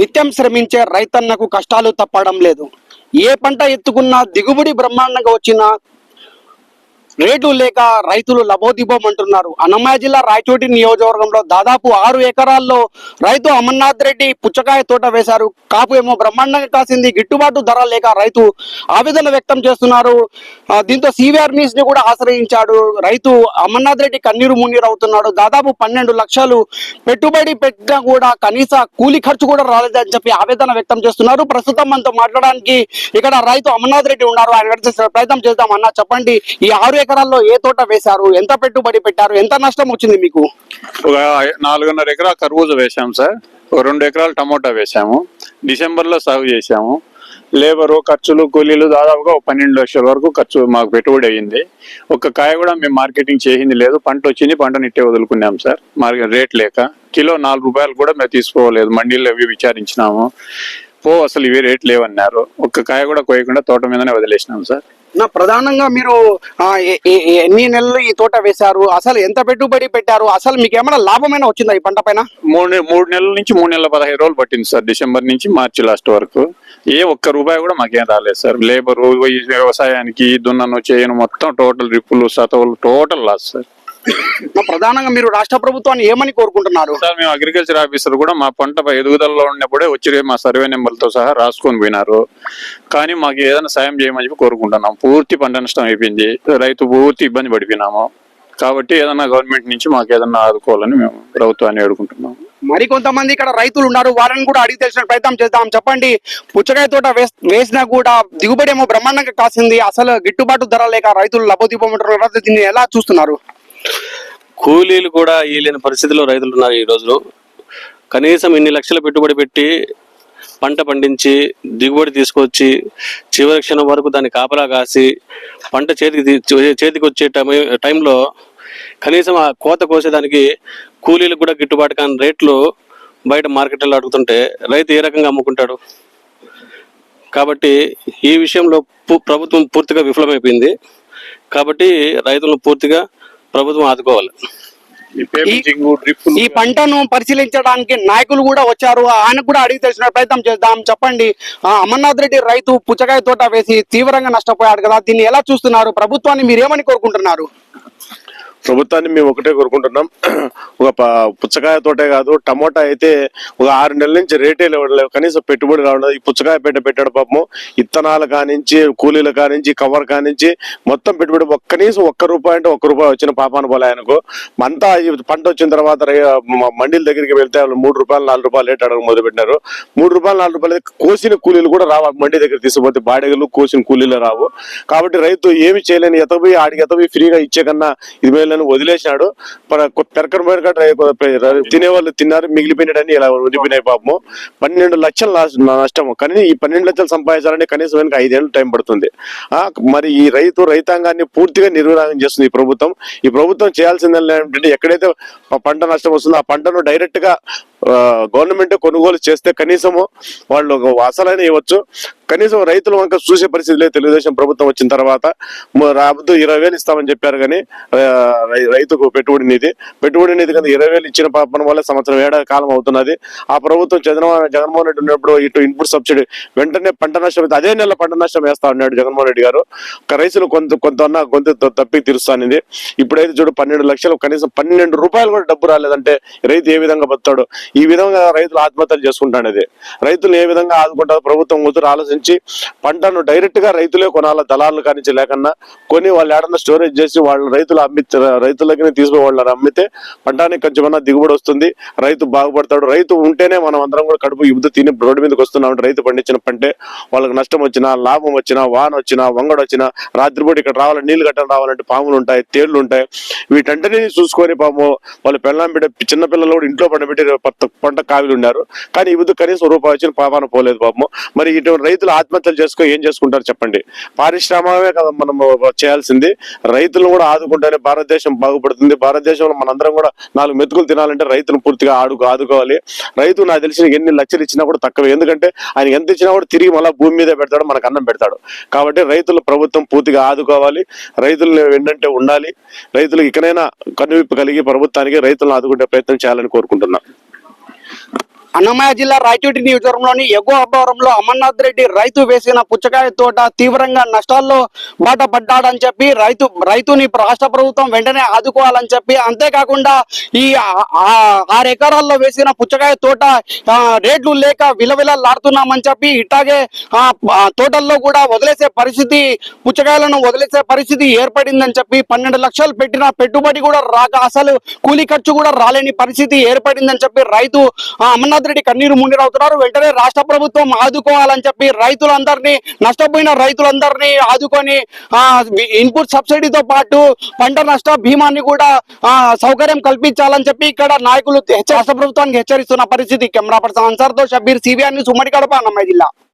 నిత్యం శ్రమించే రైతన్నకు కష్టాలు తప్పడం లేదు. ఏ పంట ఎత్తుకున్నా దిగుబడి బ్రహ్మాండంగా వచ్చినా రేటు లేక రైతులు లబోదిబోమంటున్నారు. అన్నమయ్య జిల్లా రాయచోటి నియోజకవర్గంలో దాదాపు 6 ఎకరాల్లో రైతు అమర్నాథ్ రెడ్డి పుచ్చకాయ తోట వేశారు. కాపు ఏమో బ్రహ్మాండంగా కాసింది. గిట్టుబాటు ధర లేక రైతు ఆవేదన వ్యక్తం చేస్తున్నారు. దీంతో సివిఆర్ న్యూస్ ని కూడా ఆశ్రయించాడు. రైతు అమర్నాథ్ రెడ్డి కన్నీరు మున్నీరు అవుతున్నాడు. దాదాపు 12 లక్షలు పెట్టుబడి పెట్టినా కూడా కనీస కూలి ఖర్చు కూడా రాలేదని చెప్పి ఆవేదన వ్యక్తం చేస్తున్నారు. ప్రస్తుతం మనతో మాట్లాడడానికి ఇక్కడ రైతు అమర్నాథ్ రెడ్డి ఉన్నారు. ఆయన ప్రయత్నం చేద్దాం. అన్న, చెప్పండి, ఈ 6 ఎకరాల్లో ఏ తోట వేశారు, ఎంత పెట్టుబడి పెట్టారు, ఎంత నష్టం వచ్చింది మీకు? ఒక 4.5 ఎకరా కర్బూజ వేసాము సార్. ఒక 2 ఎకరాలు టమోటా వేసాము. డిసెంబర్లో సాగు చేసాము. లేబరు ఖర్చులు కూలీలు దాదాపుగా 12 లక్షల వరకు ఖర్చు మాకు పెట్టుబడి అయ్యింది. ఒక కాయ కూడా మేము మార్కెటింగ్ చేసింది లేదు. పంట వచ్చింది, పంటను ఇట్టే వదులుకున్నాం సార్. మార్కెట్ రేట్ లేక కిలో 4 రూపాయలు కూడా మేము తీసుకోలేదు. మండీల్లో అవి విచారించినాము. అసలు ఇవి రేట్ లేవన్నారు. ఒక్క కాయ కూడా కోయకుండా తోట మీదనే వదిలేసినాం సార్. ప్రధానంగా మీరు ఎన్ని నెలలు ఈ తోట వేశారు, అసలు ఎంత పెట్టుబడి పెట్టారు, అసలు మీకు ఏమైనా లాభమైనా వచ్చిందా ఈ పంట పైన? 3 నెలల నుంచి 3 నెలల 15 రోజులు పట్టింది సార్. డిసెంబర్ నుంచి మార్చి లాస్ట్ వరకు ఒక్క రూపాయి కూడా మాకేం రాలేదు సార్. లేబరు, వ్యవసాయానికి, దున్నను చేయను మొత్తం టోటల్ రిప్పులు సతవులు టోటల్ లాస్ సార్. ప్రధానంగా మీరు రాష్ట్ర ప్రభుత్వాన్ని ఏమని కోరుకుంటున్నారు? సార్, మేము అగ్రికల్చర్ ఆఫీసర్ కూడా మా పంట ఎదుగుదలలో ఉన్నప్పుడే వచ్చి మా సర్వే నెంబర్లతో సహా రాసుకొని పోయినారు. కానీ మాకు ఏదైనా సాయం చేయమని చెప్పి కోరుకుంటున్నాం. పూర్తి పంట నష్టం అయిపోయింది. రైతు పూర్తి ఇబ్బంది పడిపోయినాము. కాబట్టి ఏదన్నా గవర్నమెంట్ నుంచి మాకు ఏదన్నా ఆదుకోవాలని మేము ప్రభుత్వాన్ని అడుగుకుంటున్నాము. మరి కొంతమంది ఇక్కడ రైతులు ఉన్నారు, వారిని కూడా అడిగి తెలిసిన ప్రయత్నం చేద్దాం. చెప్పండి, పుచ్చకాయ తోట వేసినా కూడా దిగుబడి ఏమో బ్రహ్మాండంగా కాసింది, అసలు గిట్టుబాటు ధర లేక రైతులు లబోదిబోమంటున్నారు. దీన్ని ఎలా చూస్తున్నారు? కూలీలు కూడా ఇయ్యలేని పరిస్థితిలో రైతులు ఉన్నారు ఈ రోజులో. కనీసం ఇన్ని లక్షల పెట్టుబడి పెట్టి పంట పండించి దిగుబడి తీసుకొచ్చి చివరి క్షణం వరకు దాన్ని కాపలా కాసి పంట చేతికి వచ్చే టైంలో కనీసం ఆ కోత కోసేదానికి కూలీలకు కూడా గిట్టుబాటు కాని రేట్లు బయట మార్కెట్లో అడుగుతుంటే రైతు ఏ రకంగా అమ్ముకుంటాడు? కాబట్టి ఈ విషయంలో ప్రభుత్వం పూర్తిగా విఫలమైపోయింది. కాబట్టి రైతులను పూర్తిగా ప్రభుత్వం ఆదుకోవాలి. ఈ పంటను పరిశీలించడానికి నాయకులు కూడా వచ్చారు. ఆయన కూడా అడిగి తెలిసిన ప్రయత్నం చేద్దాం. చెప్పండి, అమర్నాథ్ రెడ్డి రైతు పుచ్చకాయ తోట వేసి తీవ్రంగా నష్టపోయాడు కదా, దీన్ని ఎలా చూస్తున్నారు? ప్రభుత్వాన్ని మీరేమని కోరుకుంటున్నారు? ప్రభుత్వాన్ని మేము ఒకటే కోరుకుంటున్నాం. ఒక పుచ్చకాయ తోటే కాదు, టమోటా అయితే ఒక 6 నెలల నుంచి రేటే లేవు. కనీసం పెట్టుబడి రావడం. ఈ పుచ్చకాయ పెట్టాడు పాపము. ఇత్తనాలు కానించి, కూలీల కానించి, కవర్ కానించి మొత్తం పెట్టుబడి కనీసం 1 రూపాయి అంటే 1 రూపాయి వచ్చిన పాపాన పోలే ఆయనకు. అంతా ఈ పంట వచ్చిన తర్వాత మండీల దగ్గరికి వెళ్తే వాళ్ళు 3 రూపాయలు 4 రూపాయలు రేట్ అడగ మొదలు పెట్టినారు. 3 రూపాయలు 4 రూపాయలు కోసిన కూలీలు కూడా రావు. మండీ దగ్గర తీసుకుపోతే బాడగలు కోసిన కూలీలు రావు. కాబట్టి రైతు ఏమి చేయలేని ఎతపోయి ఆడికి ఎతపోయి ఫ్రీగా ఇచ్చే కన్నా ఇది వదిలేసినాడు. తినేవాళ్ళు తిన్నారు, మిగిలిపోయినాడని ఇలా ఉండిపోయినాయి పాపము. 12 లక్షల నష్టము. కానీ ఈ 12 లక్షలు సంపాదించాలని కనీసం 5 ఏళ్ళు టైం పడుతుంది. మరి ఈ రైతాంగాన్ని పూర్తిగా నిర్వీర్యం చేస్తుంది ఈ ప్రభుత్వం. ఈ ప్రభుత్వం చేయాల్సింది ఏంటంటే, ఎక్కడైతే పంట నష్టం వస్తుందో ఆ పంటను డైరెక్ట్ గా గవర్నమెంట్ కొనుగోలు చేస్తే కనీసము వాళ్ళు అసలైన ఇవ్వచ్చు. కనీసం రైతుల వంక చూసే పరిస్థితి లేదు. తెలుగుదేశం ప్రభుత్వం వచ్చిన తర్వాత రాబోతు 20,000 ఇస్తామని చెప్పారు. కానీ రైతుకు పెట్టుబడి నిధి కింద 20,000 ఇచ్చిన పాపన వల్ల సంవత్సరం ఏడాది కాలం అవుతున్నది. ఆ ప్రభుత్వం జగన్మోహన్ రెడ్డి ఉన్నప్పుడు ఇటు ఇన్పుట్ సబ్సిడీ వెంటనే పంట నష్టం అదే నెల పంట నష్టం వేస్తా ఉన్నాడు జగన్మోహన్ రెడ్డి గారు. రైతులు కొంత గొంతు తప్పికి తీరుస్తానిది. ఇప్పుడైతే చూడు 12 లక్షలు కనీసం 12 రూపాయలు కూడా డబ్బు రాలేదంటే రైతు ఏ విధంగా బతాడు? ఈ విధంగా రైతులు ఆత్మహత్యలు చేసుకుంటానేది. రైతులు ఏ విధంగా ఆదుకుంటారు? ప్రభుత్వం కూతురు ఆలోచించి పంటను డైరెక్ట్ గా రైతులే కొనాల, దళాలు కానించి లేకన్నా కొని వాళ్ళు ఏడన్నా స్టోరేజ్ చేసి వాళ్ళు రైతులకి తీసుకుని వాళ్ళు అమ్మితే పంటానికి కొంచెమన్నా దిగుబడి వస్తుంది, రైతు బాగుపడతాడు. రైతు ఉంటేనే మనం అందరం కూడా కడుపు ఇబ్బంది తిని రోడ్డు మీదకి వస్తున్నాం. రైతు పండించిన పంటే వాళ్ళకి నష్టం వచ్చినా, లాభం వచ్చినా, వాన వచ్చినా, వంగడు వచ్చినా, రాత్రిపూట ఇక్కడ రావాలి, నీళ్లు గట్టలు రావాలంటే పాములు ఉంటాయి, తేళ్లు ఉంటాయి. వీటంటనే చూసుకొని పాము వాళ్ళు పెళ్ళాం బిడ్డ చిన్నపిల్లలు కూడా ఇంట్లో పండబెట్టి పంట కావిలు ఉన్నారు. కానీ ఈ కనీసం రూపాయి వచ్చిన పాపాన పోలేదు పాపము. మరి ఇటువంటి రైతులు ఆత్మహత్యలు చేసుకొని ఏం చేసుకుంటారు చెప్పండి? పారిశ్రామికమే కదా మనం చేయాల్సింది. రైతులను కూడా ఆదుకుంటేనే భారతదేశం బాగుపడుతుంది. భారతదేశంలో మనందరం కూడా 4 మెతుకులు తినాలంటే రైతును పూర్తిగా ఆదుకోవాలి. రైతు నాకు తెలిసిన ఎన్ని లక్షలు ఇచ్చినా కూడా తక్కువ. ఎందుకంటే ఆయన ఎంత ఇచ్చినా కూడా తిరిగి మళ్ళీ భూమి మీదే పెడతాడు, మనకు అన్నం పెడతాడు. కాబట్టి రైతులు ప్రభుత్వం పూర్తిగా ఆదుకోవాలి. రైతులు ఏంటంటే ఉండాలి. రైతులకు ఇకనైనా కనువిప్పు కలిగి ప్రభుత్వానికి రైతులను ఆదుకునే ప్రయత్నం చేయాలని కోరుకుంటున్నాం. అన్నమయ్య జిల్లా రాయచోటి నియోజకవర్గంలోని ఎగువ అబ్బవరంలో అమర్నాథ్ రెడ్డి రైతు వేసిన పుచ్చకాయ తోట తీవ్రంగా నష్టాల్లో బాట పడ్డాడని చెప్పి రైతుని రాష్ట్ర ప్రభుత్వం వెంటనే ఆదుకోవాలని చెప్పి, అంతేకాకుండా ఈ 6 ఎకరాల్లో వేసిన పుచ్చకాయ తోట రేట్లు లేక విలవిలలాడుతున్నామని చెప్పి, ఇట్లాగే తోటల్లో కూడా వదిలేసే పరిస్థితి, పుచ్చకాయలను వదిలేసే పరిస్థితి ఏర్పడిందని చెప్పి 12 లక్షలు పెట్టిన పెట్టుబడి కూడా రాక అసలు కూలీ ఖర్చు కూడా రాలేని పరిస్థితి ఏర్పడిందని చెప్పి రైతు అమర్నాథ్ రెడ్డి కన్నీరు మున్నీరవుతున్నారు. వెంటనే రాష్ట్ర ప్రభుత్వం ఆదుకోవాలని చెప్పి రైతులందరినీ, నష్టపోయిన రైతులందరినీ ఆదుకొని ఇన్పుట్ సబ్సిడీతో పాటు పంట నష్ట బీమాన్ని కూడా సౌకర్యం కల్పించాలని చెప్పి ఇక్కడ నాయకులు రాష్ట్ర ప్రభుత్వానికి హెచ్చరిస్తున్న పరిస్థితి. కెమెరా పర్సన్ అన్సార్తో షబ్బీర్, సిబిఐ న్యూస్, ఉమ్మడి కడప, అన్నమయ్య జిల్లా.